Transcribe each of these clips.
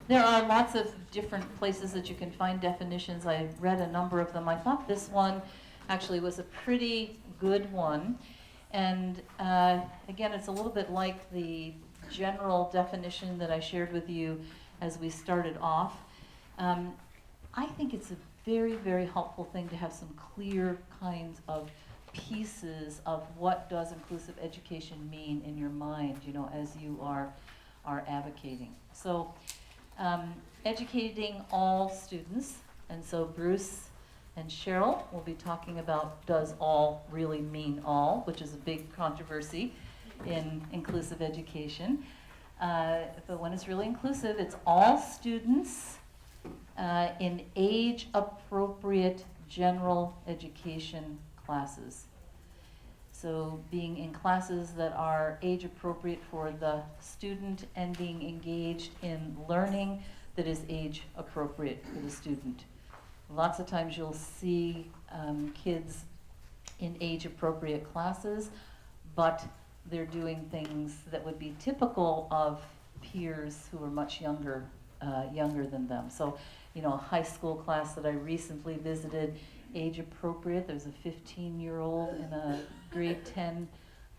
There are lots of different places that you can find definitions. I read a number of them. I thought this one actually was a pretty good one. And again, it's a little bit like the general definition that I shared with you as we started off. I think it's a very, very helpful thing to have some clear kinds of pieces of what does inclusive education mean in your mind, you know, as you are advocating. So, educating all students, and so Bruce and Cheryl will be talking about, does all really mean all, which is a big controversy in inclusive education. But when it's really inclusive, it's all students in age-appropriate general education classes. So being in classes that are age-appropriate for the student and being engaged in learning that is age-appropriate for the student. Lots of times you'll see kids in age-appropriate classes, but they're doing things that would be typical of peers who are much younger than them. So, you know, a high school class that I recently visited, age appropriate. There's a 15-year-old in a grade 10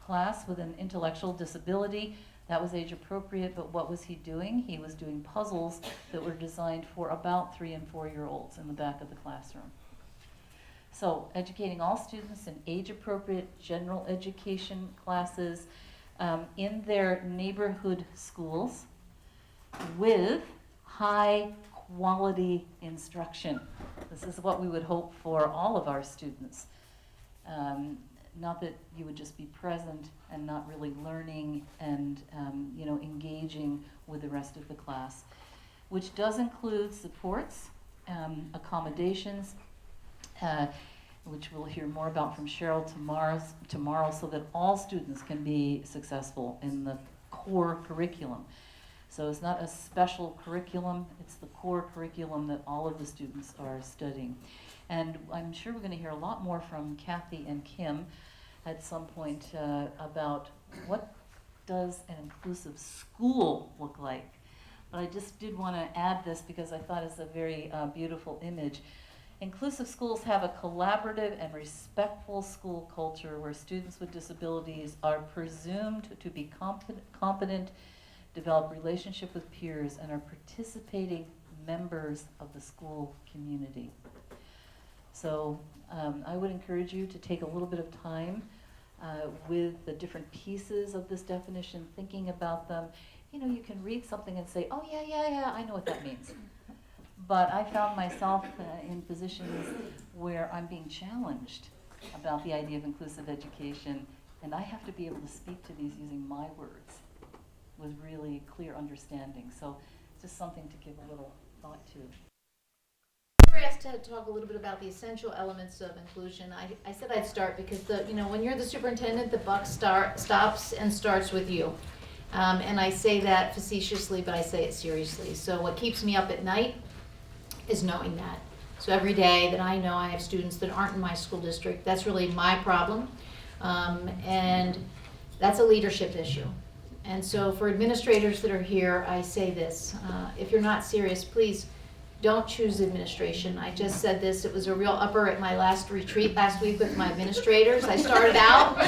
class with an intellectual disability. That was age appropriate, but what was he doing? He was doing puzzles that were designed for about 3 and 4-year-olds in the back of the classroom. So educating all students in age-appropriate general education classes in their neighborhood schools with high quality instruction. This is what we would hope for all of our students. Not that you would just be present and not really learning and you know, engaging with the rest of the class, which does include supports, accommodations, which we'll hear more about from Cheryl tomorrow, so that all students can be successful in the core curriculum. So it's not a special curriculum, it's the core curriculum that all of the students are studying. And I'm sure we're going to hear a lot more from Kathy and Kim at some point about what does an inclusive school look like. But I just did want to add this because I thought it's a very beautiful image. Inclusive schools have a collaborative and respectful school culture where students with disabilities are presumed to be competent, develop relationship with peers, and are participating members of the school community. So I would encourage you to take a little bit of time with the different pieces of this definition, thinking about them. You know, you can read something and say, oh yeah, I know what that means. But I found myself in positions where I'm being challenged about the idea of inclusive education, and I have to be able to speak to these using my words with really clear understanding. So it's just something to give a little thought to. We were asked to talk a little bit about the essential elements of inclusion. I said I'd start because when you're the superintendent, the buck stops and starts with you. And I say that facetiously, but I say it seriously. So what keeps me up at night is knowing that. So every day that I know I have students that aren't in my school district, that's really my problem. And that's a leadership issue. And so for administrators that are here, I say this, if you're not serious, please don't choose administration. I just said this, it was a real upper at my last retreat last week with my administrators. I started out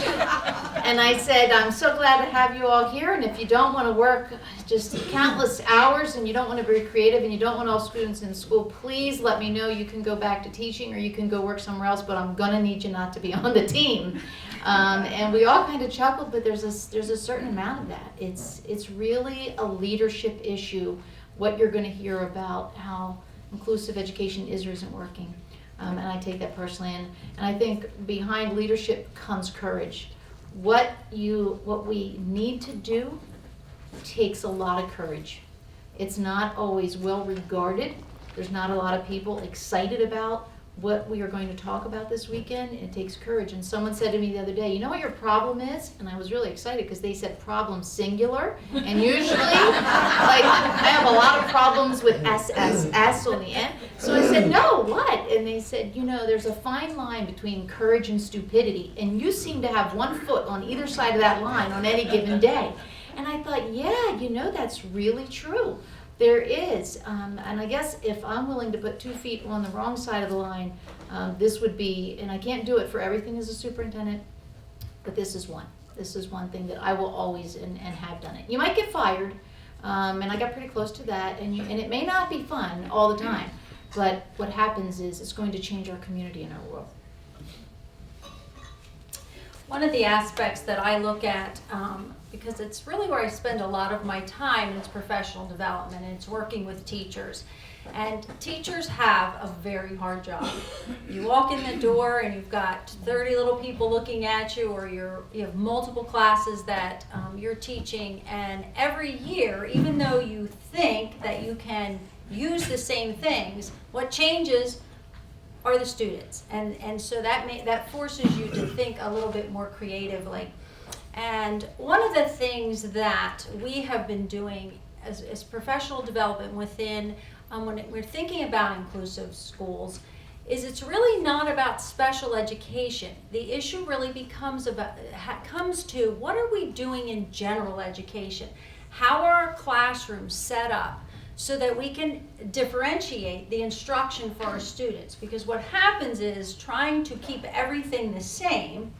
and I said, I'm so glad to have you all here, and if you don't want to work just countless hours and you don't want to be creative and you don't want all students in school, please let me know. You can go back to teaching or you can go work somewhere else, but I'm gonna need you not to be on the team. And we all kind of chuckled, but there's a certain amount of that. It's really a leadership issue, what you're going to hear about how inclusive education is or isn't working. And I take that personally. And I think behind leadership comes courage. What we need to do takes a lot of courage. It's not always well regarded. There's not a lot of people excited about what we are going to talk about this weekend. It takes courage. And someone said to me the other day, you know what your problem is? And I was really excited because they said problem singular. And usually, like, I have a lot of problems with SSS on the end. So I said, no, what? And they said, there's a fine line between courage and stupidity. And you seem to have one foot on either side of that line on any given day. And I thought, yeah, that's really true. There is, and I guess if I'm willing to put 2 feet on the wrong side of the line, this would be, and I can't do it for everything as a superintendent, but this is one. This is one thing that I will always and have done it. You might get fired, and I got pretty close to that, and it may not be fun all the time, but what happens is it's going to change our community and our world. One of the aspects that I look at, because it's really where I spend a lot of my time, and it's professional development, and it's working with teachers. And teachers have a very hard job. You walk in the door and you've got 30 little people looking at you, or you have multiple classes that you're teaching, and every year, even though you think that you can use the same things, what changes are the students, and so that forces you to think a little bit more creatively. And one of the things that we have been doing as professional development within, when we're thinking about inclusive schools, is it's really not about special education. The issue really comes to what are we doing in general education? How are our classrooms set up so that we can differentiate the instruction for our students? Because what happens is trying to keep everything the same,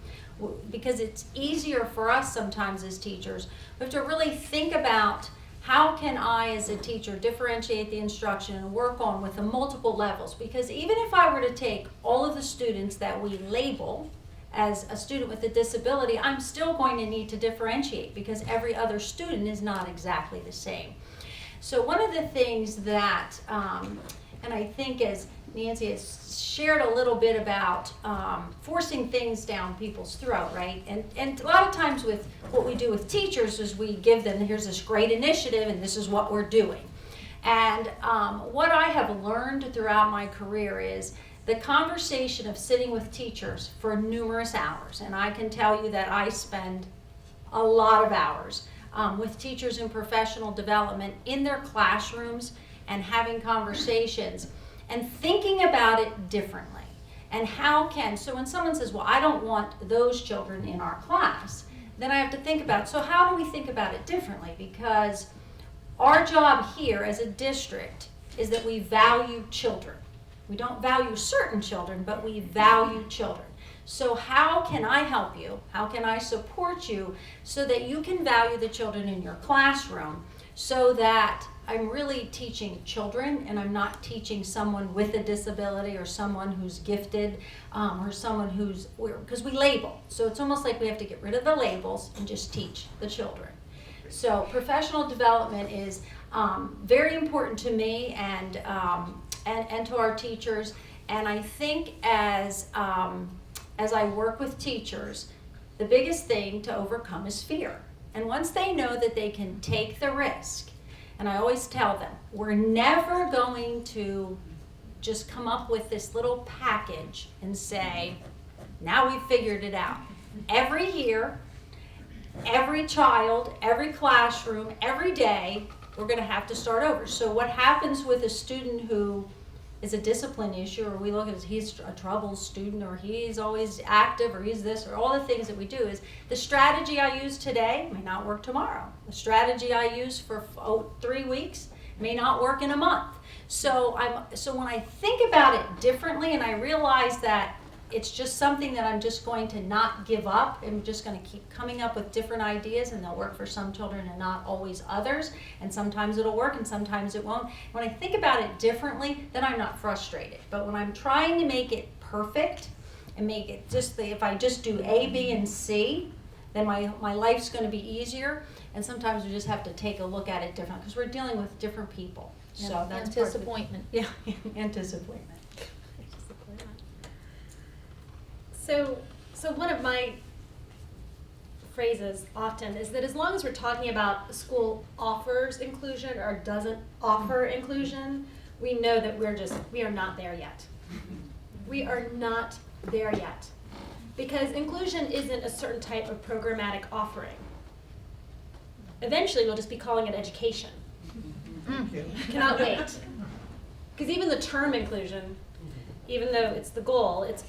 because it's easier for us sometimes as teachers, we have to really think about how can I as a teacher differentiate the instruction and work on with the multiple levels. Because even if I were to take all of the students that we label as a student with a disability, I'm still going to need to differentiate because every other student is not exactly the same. So one of the things that, and I think as Nancy has shared a little bit about forcing things down people's throat, right? And a lot of times with what we do with teachers is we give them, here's this great initiative and this is what we're doing. And what I have learned throughout my career is the conversation of sitting with teachers for numerous hours. And I can tell you that I spend a lot of hours with teachers in professional development in their classrooms and having conversations and thinking about it differently. And so when someone says, well, I don't want those children in our class, then I have to think about, so how do we think about it differently? Because our job here as a district is that we value children. We don't value certain children, but we value children. So how can I help you? How can I support you so that you can value the children in your classroom, so that I'm really teaching children and I'm not teaching someone with a disability or someone who's gifted or someone who's, because we label. So it's almost like we have to get rid of the labels and just teach the children. So professional development is very important to me and to our teachers. And I think as I work with teachers, the biggest thing to overcome is fear. And once they know that they can take the risk, and I always tell them, we're never going to just come up with this little package and say, now we've figured it out. Every year, every child, every classroom, every day, we're going to have to start over. So what happens with a student who is a discipline issue, or we look at he's a troubled student, or he's always active, or he's this, or all the things that we do, is the strategy I use today may not work tomorrow. The strategy I use for 3 weeks may not work in a month. So when I think about it differently, and I realize that it's just something that I'm just going to not give up. I'm just going to keep coming up with different ideas, and they'll work for some children and not always others. And sometimes it'll work and sometimes it won't. When I think about it differently, then I'm not frustrated. But when I'm trying to make it perfect and make it just if I just do A, B, and C, then my life's going to be easier. And sometimes we just have to take a look at it differently because we're dealing with different people. Yeah, So that's disappointment. Yeah, and disappointment. So one of my phrases often is that as long as we're talking about a school offers inclusion or doesn't offer inclusion, we know that we are not there yet. We are not there yet. Because inclusion isn't a certain type of programmatic offering. Eventually we'll just be calling it education. Cannot wait. Because even the term inclusion, even though it's the goal, it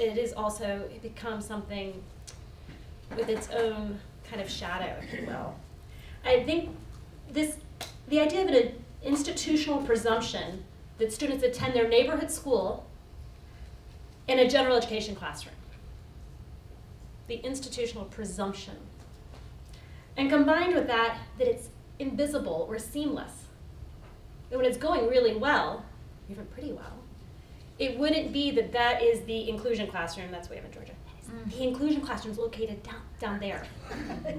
becomes something with its own kind of shadow, if you will. I think the idea of institutional presumption that students attend their neighborhood school in a general education classroom. The institutional presumption. And combined with that, that it's invisible or seamless. That when it's going really well, even pretty well, it wouldn't be that that is the inclusion classroom, that's what we have in Georgia. The inclusion classroom is located down there. Down there.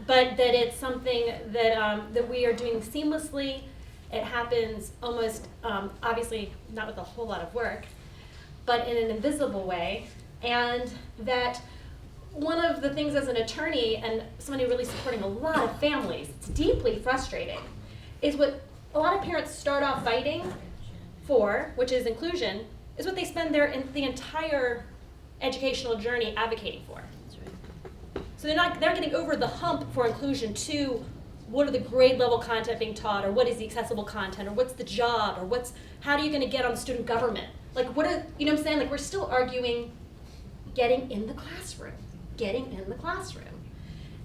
But that it's something that we are doing seamlessly. It happens almost, obviously not with a whole lot of work, but in an invisible way. And that one of the things as an attorney and somebody really supporting a lot of families, it's deeply frustrating, is what a lot of parents start off fighting for, which is inclusion, is what they spend the entire educational journey advocating for. So they're getting over the hump for inclusion to what are the grade level content being taught, or what is the accessible content, or what's the job, or how are you going to get on student government? Like you know what I'm saying? Like we're still arguing getting in the classroom.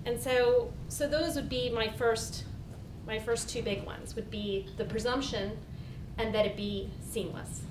And so those would be my first two big ones, would be the presumption and that it be seamless.